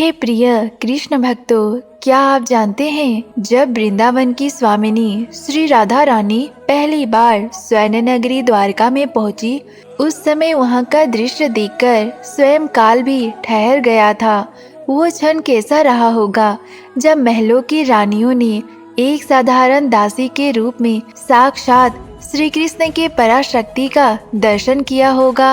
हे प्रिय कृष्ण भक्तों, क्या आप जानते हैं जब वृंदावन की स्वामिनी श्री राधा रानी पहली बार स्वर्ण नगरी द्वारका में पहुंची, उस समय वहां का दृश्य देखकर स्वयं काल भी ठहर गया था। वो क्षण कैसा रहा होगा जब महलों की रानियों ने एक साधारण दासी के रूप में साक्षात श्री कृष्ण के पराशक्ति का दर्शन किया होगा।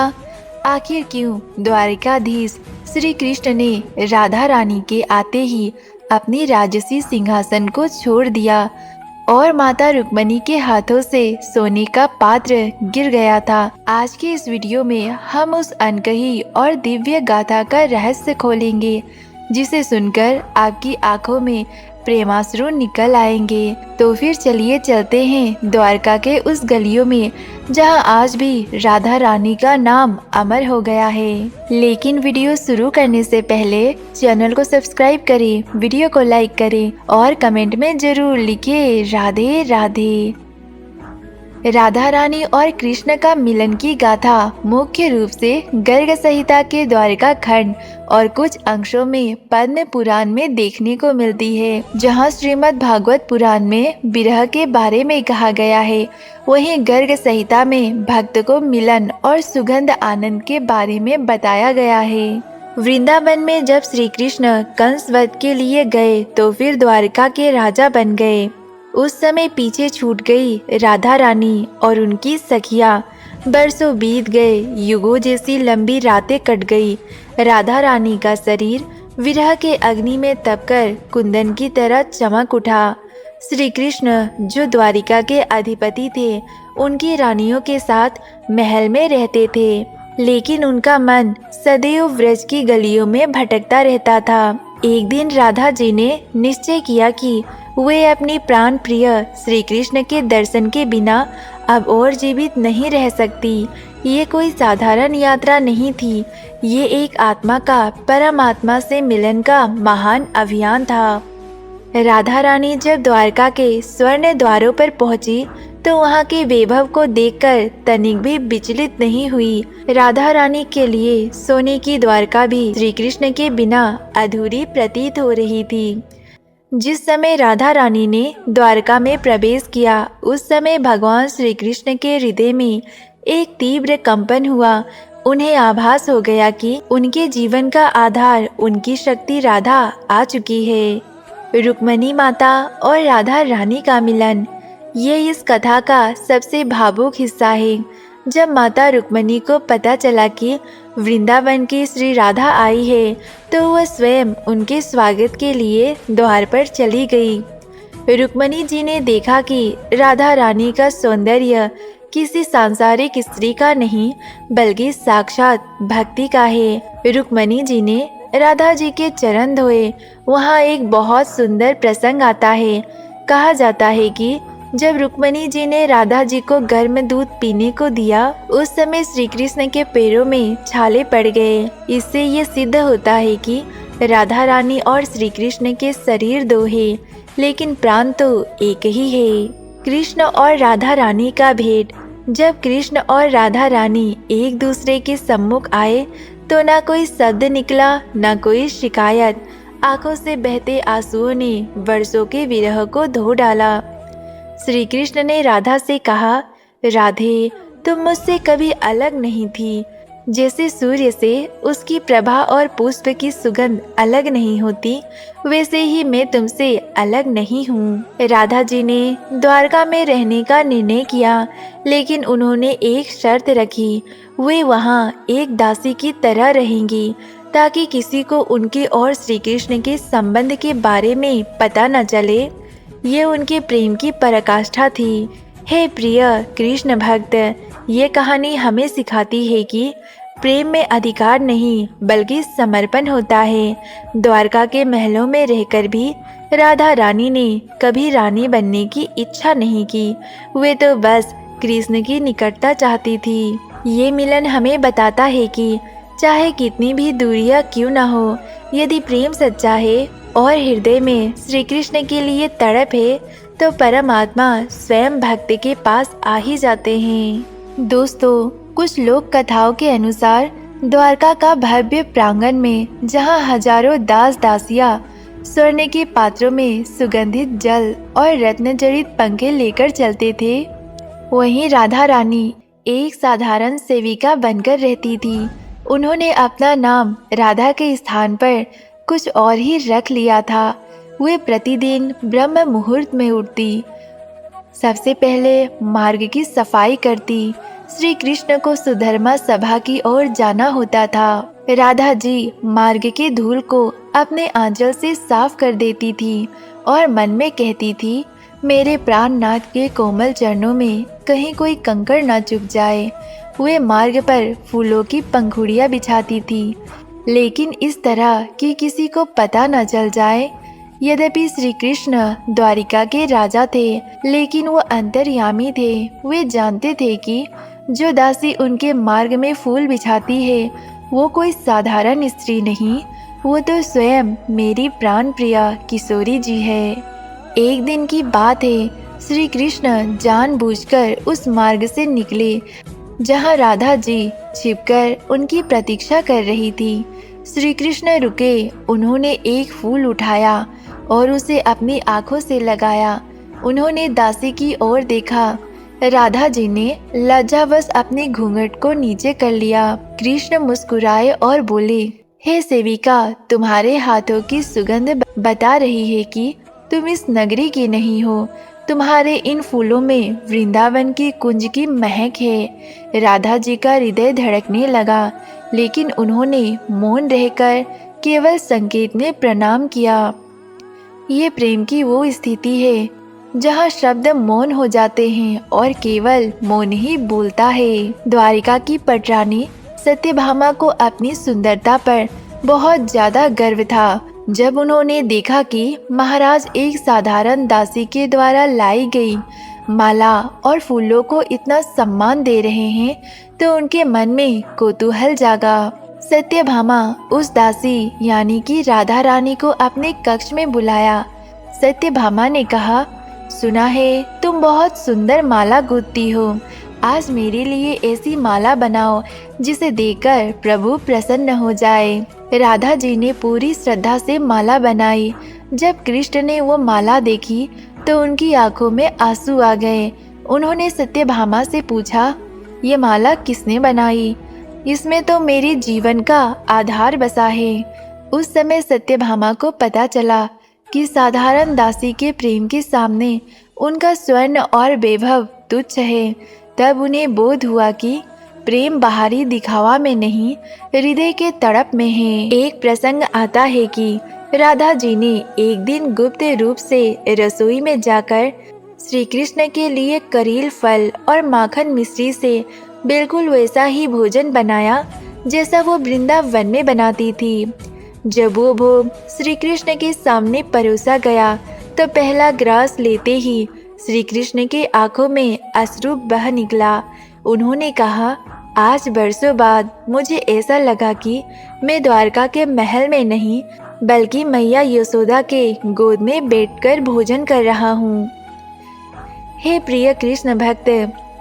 आखिर क्यों द्वारिकाधीश श्री कृष्ण ने राधा रानी के आते ही अपनी राजसी सिंहासन को छोड़ दिया और माता रुक्मणी के हाथों से सोने का पात्र गिर गया था। आज के इस वीडियो में हम उस अनकही और दिव्य गाथा का रहस्य खोलेंगे, जिसे सुनकर आपकी आंखों में प्रेमाश्रु निकल आएंगे। तो फिर चलिए चलते हैं द्वारका के उस गलियों में जहां आज भी राधा रानी का नाम अमर हो गया है। लेकिन वीडियो शुरू करने से पहले चैनल को सब्सक्राइब करें, वीडियो को लाइक करें और कमेंट में जरूर लिखें राधे राधे। राधा रानी और कृष्ण का मिलन की गाथा मुख्य रूप से गर्ग संहिता के द्वारिका खंड और कुछ अंशों में पद्म पुराण में देखने को मिलती है। जहां श्रीमद् भागवत पुराण में विरह के बारे में कहा गया है, वहीं गर्ग संहिता में भक्त को मिलन और सुगंध आनंद के बारे में बताया गया है। वृंदावन में जब श्री कृष्ण कंस वध के लिए गए तो फिर द्वारका के राजा बन गए। उस समय पीछे छूट गई राधा रानी और उनकी सखिया। बरसों बीत गए, युगों जैसी लंबी रातें कट गई। राधा रानी का शरीर विरह के अग्नि में तपकर कुंदन की तरह चमक उठा। श्री कृष्ण जो द्वारिका के अधिपति थे, उनकी रानियों के साथ महल में रहते थे, लेकिन उनका मन सदैव व्रज की गलियों में भटकता रहता था। एक दिन राधा जी ने निश्चय किया कि वे अपनी प्राण प्रिय श्री कृष्ण के दर्शन के बिना अब और जीवित नहीं रह सकती। ये कोई साधारण यात्रा नहीं थी, ये एक आत्मा का परमात्मा से मिलन का महान अभियान था। राधा रानी जब द्वारका के स्वर्ण द्वारों पर पहुंची तो वहां के वैभव को देखकर तनिक भी विचलित नहीं हुई। राधा रानी के लिए सोने की द्वारका भी श्री कृष्ण के बिना अधूरी प्रतीत हो रही थी। जिस समय राधा रानी ने द्वारका में प्रवेश किया, उस समय भगवान श्री कृष्ण के हृदय में एक तीव्र कंपन हुआ। उन्हें आभास हो गया कि उनके जीवन का आधार, उनकी शक्ति राधा आ चुकी है। रुक्मणी माता और राधा रानी का मिलन, ये इस कथा का सबसे भावुक हिस्सा है। जब माता रुक्मणी को पता चला कि वृंदावन की श्री राधा आई है, तो वह स्वयं उनके स्वागत के लिए द्वार पर चली गई। रुक्मणी जी ने देखा कि राधा रानी का सौंदर्य किसी सांसारिक स्त्री का नहीं, बल्कि साक्षात भक्ति का है। रुक्मणी जी ने राधा जी के चरण धोए। वहाँ एक बहुत सुंदर प्रसंग आता है। कहा जाता है कि जब रुक्मणी जी ने राधा जी को गर्म दूध पीने को दिया, उस समय श्री कृष्ण के पैरों में छाले पड़ गए। इससे ये सिद्ध होता है कि राधा रानी और श्री कृष्ण के शरीर दो हैं, लेकिन प्राण तो एक ही है। कृष्ण और राधा रानी का भेंट। जब कृष्ण और राधा रानी एक दूसरे के सम्मुख आए तो ना कोई शब्द निकला, ना कोई शिकायत। आंखों से बहते आंसुओं ने वर्षों के विरह को धो डाला। श्री कृष्ण ने राधा से कहा, राधे, तुम मुझसे कभी अलग नहीं थी। जैसे सूर्य से उसकी प्रभा और पुष्प की सुगंध अलग नहीं होती, वैसे ही मैं तुमसे अलग नहीं हूँ। राधा जी ने द्वारका में रहने का निर्णय किया, लेकिन उन्होंने एक शर्त रखी। वे वहाँ एक दासी की तरह रहेंगी, ताकि किसी को उनके और श्री कृष्ण के संबंध के बारे में पता न चले। ये उनके प्रेम की पराकाष्ठा थी। हे प्रिय कृष्ण भक्त, ये कहानी हमें सिखाती है कि प्रेम में अधिकार नहीं, बल्कि समर्पण होता है। द्वारका के महलों में रहकर भी राधा रानी ने कभी रानी बनने की इच्छा नहीं की। वे तो बस कृष्ण की निकटता चाहती थी। ये मिलन हमें बताता है कि चाहे कितनी भी दूरियां क्यों न हो, यदि प्रेम सच्चा है और हृदय में श्री कृष्ण के लिए तड़प है, तो परमात्मा स्वयं भक्त के पास आ ही जाते हैं। दोस्तों, कुछ लोक कथाओं के अनुसार द्वारका का भव्य प्रांगण में जहाँ हजारों दास दासियां स्वर्ण के पात्रों में सुगंधित जल और रत्न जड़ित पंखे लेकर चलते थे, वहीं राधा रानी एक साधारण सेविका बनकर रहती थी। उन्होंने अपना नाम राधा के स्थान पर कुछ और ही रख लिया था। वे प्रतिदिन ब्रह्म मुहूर्त में उठती, सबसे पहले मार्ग की सफाई करती। श्री कृष्ण को सुधर्मा सभा की ओर जाना होता था। राधा जी मार्ग के धूल को अपने आंचल से साफ कर देती थी और मन में कहती थी, मेरे प्राणनाथ के कोमल चरणों में कहीं कोई कंकड़ न चुभ जाए। वे मार्ग पर फूलों की पंखुड़ियां बिछाती थी, लेकिन इस तरह कि किसी को पता न चल जाए। यद्यपि श्री कृष्ण द्वारिका के राजा थे, लेकिन वो अंतर्यामी थे। वे जानते थे कि जो दासी उनके मार्ग में फूल बिछाती है, वो कोई साधारण स्त्री नहीं, वो तो स्वयं मेरी प्राण प्रिया किशोरी जी है। एक दिन की बात है, श्री कृष्ण जानबूझकर उस मार्ग से निकले जहाँ राधा जी छिपकर उनकी प्रतीक्षा कर रही थी। श्री कृष्ण रुके, उन्होंने एक फूल उठाया और उसे अपनी आंखों से लगाया। उन्होंने दासी की ओर देखा। राधा जी ने लज्जावश अपने घूंघट को नीचे कर लिया। कृष्ण मुस्कुराए और बोले, हे सेविका, तुम्हारे हाथों की सुगंध बता रही है कि तुम इस नगरी की नहीं हो। तुम्हारे इन फूलों में वृंदावन की कुंज की महक है। राधा जी का हृदय धड़कने लगा, लेकिन उन्होंने मौन रहकर केवल संकेत में प्रणाम किया। ये प्रेम की वो स्थिति है जहाँ शब्द मौन हो जाते हैं और केवल मौन ही बोलता है। द्वारिका की पटरानी सत्यभामा को अपनी सुंदरता पर बहुत ज्यादा गर्व था। जब उन्होंने देखा कि महाराज एक साधारण दासी के द्वारा लाई गई माला और फूलों को इतना सम्मान दे रहे हैं, तो उनके मन में कौतूहल जागा। सत्यभामा उस दासी यानी कि राधा रानी को अपने कक्ष में बुलाया। सत्यभामा ने कहा, सुना है तुम बहुत सुंदर माला गूंथती हो। आज मेरे लिए ऐसी माला बनाओ जिसे देखकर प्रभु प्रसन्न हो जाए। राधा जी ने पूरी श्रद्धा से माला बनाई। जब कृष्ण ने वो माला देखी तो उनकी आंखों में आंसू आ गए। उन्होंने सत्यभामा से पूछा, ये माला किसने बनाई? इसमें तो मेरे जीवन का आधार बसा है। उस समय सत्यभामा को पता चला कि साधारण दासी के प्रेम के सामने उनका स्वर्ण और वैभव तुच्छ है। तब उन्हें बोध हुआ कि प्रेम बाहरी दिखावा में नहीं, हृदय के तड़प में है। एक प्रसंग आता है कि राधा जी ने एक दिन गुप्त रूप से रसोई में जाकर श्री कृष्ण के लिए करील फल और माखन मिश्री से बिल्कुल वैसा ही भोजन बनाया जैसा वो वृंदावन में बनाती थी। जब वो भोग श्री कृष्ण के सामने परोसा गया तो पहला ग्रास लेते ही श्री कृष्ण के आंखों में अश्रु बह निकला। उन्होंने कहा, आज बरसों बाद मुझे ऐसा लगा कि मैं द्वारका के महल में नहीं बल्कि मैया यशोदा के गोद में बैठकर भोजन कर रहा हूँ। हे प्रिय कृष्ण भक्त,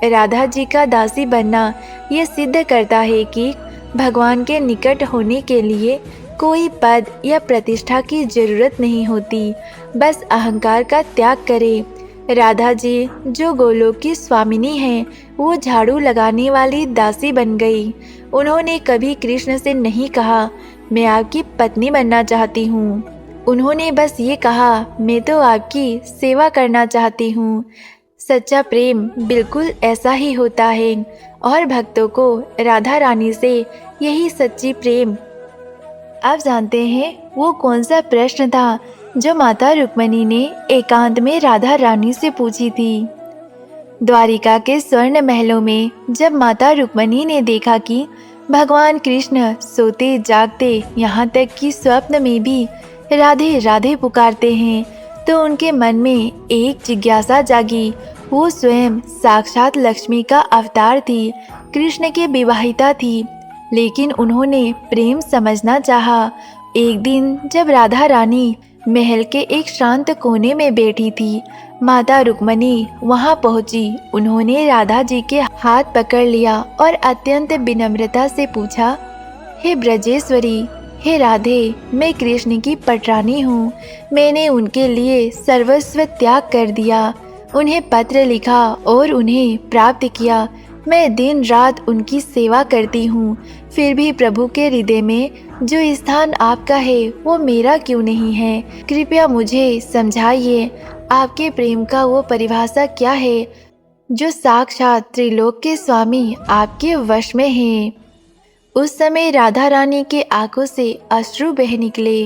राधा जी का दासी बनना ये सिद्ध करता है कि भगवान के निकट होने के लिए कोई पद या प्रतिष्ठा की जरूरत नहीं होती, बस अहंकार का त्याग करे। राधा जी जो गोलोक की स्वामिनी हैं, वो झाड़ू लगाने वाली दासी बन गई। उन्होंने कभी कृष्ण से नहीं कहा, मैं आपकी पत्नी बनना चाहती हूँ। उन्होंने बस ये कहा, मैं तो आपकी सेवा करना चाहती हूँ। सच्चा प्रेम बिल्कुल ऐसा ही होता है और भक्तों को राधा रानी से यही सच्ची प्रेम। आप जानते हैं वो कौन सा प्रश्न था जो माता रुक्मणी ने एकांत में राधा रानी से पूछी थी? द्वारिका के स्वर्ण महलों में जब माता रुक्मणी ने देखा कि भगवान कृष्ण सोते जागते यहाँ तक कि स्वप्न में भी राधे राधे पुकारते हैं, तो उनके मन में एक जिज्ञासा जागी। वो स्वयं साक्षात लक्ष्मी का अवतार थी, कृष्ण की विवाहिता थी, लेकिन उन्होंने प्रेम समझना चाहा। एक दिन जब राधा रानी महल के एक शांत कोने में बैठी थी, माता रुक्मणी वहां पहुंची। उन्होंने राधा जी के हाथ पकड़ लिया और अत्यंत विनम्रता से पूछा, हे ब्रजेश्वरी, हे राधे, मैं कृष्ण की पटरानी हूँ। मैंने उनके लिए सर्वस्व त्याग कर दिया, उन्हें पत्र लिखा और उन्हें प्राप्त किया। मैं दिन रात उनकी सेवा करती हूँ, फिर भी प्रभु के हृदय में जो स्थान आपका है वो मेरा क्यों नहीं है? कृपया मुझे समझाइए, आपके प्रेम का वो परिभाषा क्या है जो साक्षात त्रिलोक के स्वामी आपके वश में है। उस समय राधा रानी के आंखों से अश्रु बह निकले।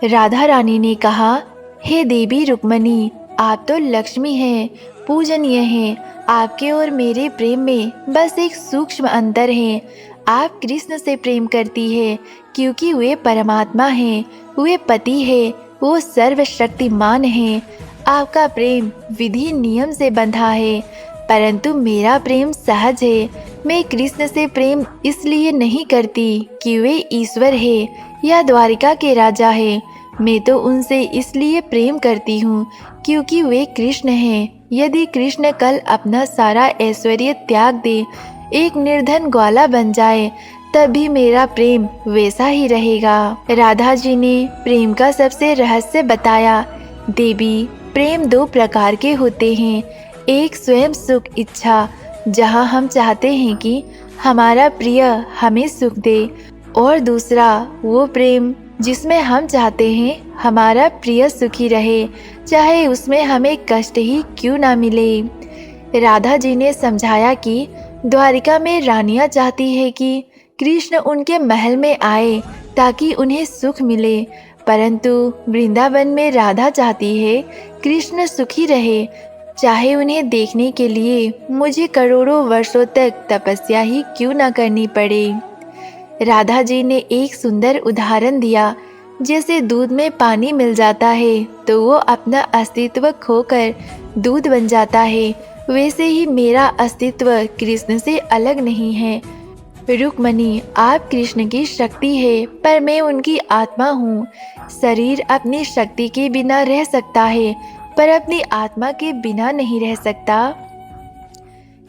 राधा रानी ने कहा, हे देवी रुक्मणी, आप तो लक्ष्मी हैं, पूजनीय हैं। आपके और मेरे प्रेम में बस एक सूक्ष्म अंतर है। आप कृष्ण से प्रेम करती है क्योंकि वे परमात्मा हैं, वे पति है, वो सर्वशक्तिमान है। आपका प्रेम विधि नियम से बंधा है, परंतु मेरा प्रेम सहज है। मैं कृष्ण से प्रेम इसलिए नहीं करती कि वे ईश्वर है या द्वारिका के राजा है। मैं तो उनसे इसलिए प्रेम करती हूँ क्योंकि वे कृष्ण हैं। यदि कृष्ण कल अपना सारा ऐश्वर्य त्याग दे, एक निर्धन ग्वाला बन जाए, तब भी मेरा प्रेम वैसा ही रहेगा। राधा जी ने प्रेम का सबसे रहस्य बताया। देवी, प्रेम दो प्रकार के होते हैं। एक स्वयं सुख इच्छा, जहाँ हम चाहते हैं कि हमारा प्रिय हमें सुख दे, और दूसरा वो प्रेम जिसमें हम चाहते हैं हमारा प्रिय सुखी रहे, चाहे उसमें हमें कष्ट ही क्यों ना मिले। राधा जी ने समझाया कि द्वारिका में रानियां चाहती है कि कृष्ण उनके महल में आए ताकि उन्हें सुख मिले, परंतु वृंदावन में राधा चाहती है कृष्ण सुखी रहे, चाहे उन्हें देखने के लिए मुझे करोड़ों वर्षों तक तपस्या ही क्यों ना करनी पड़े। राधा जी ने एक सुंदर उदाहरण दिया। जैसे दूध में पानी मिल जाता है तो वो अपना अस्तित्व खोकर दूध बन जाता है, वैसे ही मेरा अस्तित्व कृष्ण से अलग नहीं है। रुक्मणी, आप कृष्ण की शक्ति है, पर मैं उनकी आत्मा हूँ। शरीर अपनी शक्ति के बिना रह सकता है, पर अपनी आत्मा के बिना नहीं रह सकता।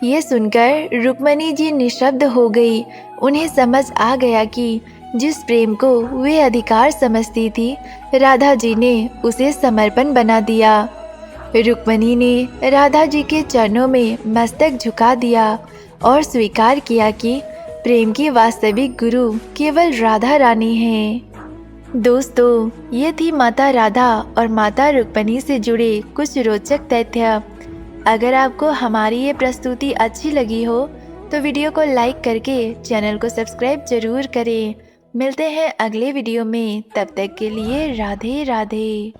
ये सुनकर रुक्मणी जी निशब्द हो गई। उन्हें समझ आ गया कि जिस प्रेम को वे अधिकार समझती थी, राधा जी ने उसे समर्पण बना दिया। रुक्मणी ने राधा जी के चरणों में मस्तक झुका दिया और स्वीकार किया कि प्रेम की वास्तविक गुरु केवल राधा रानी हैं। दोस्तों, ये थी माता राधा और माता रुक्मणी से जुड़े कुछ रोचक तथ्य। अगर आपको हमारी ये प्रस्तुति अच्छी लगी हो तो वीडियो को लाइक करके चैनल को सब्सक्राइब जरूर करें। मिलते हैं अगले वीडियो में, तब तक के लिए राधे राधे।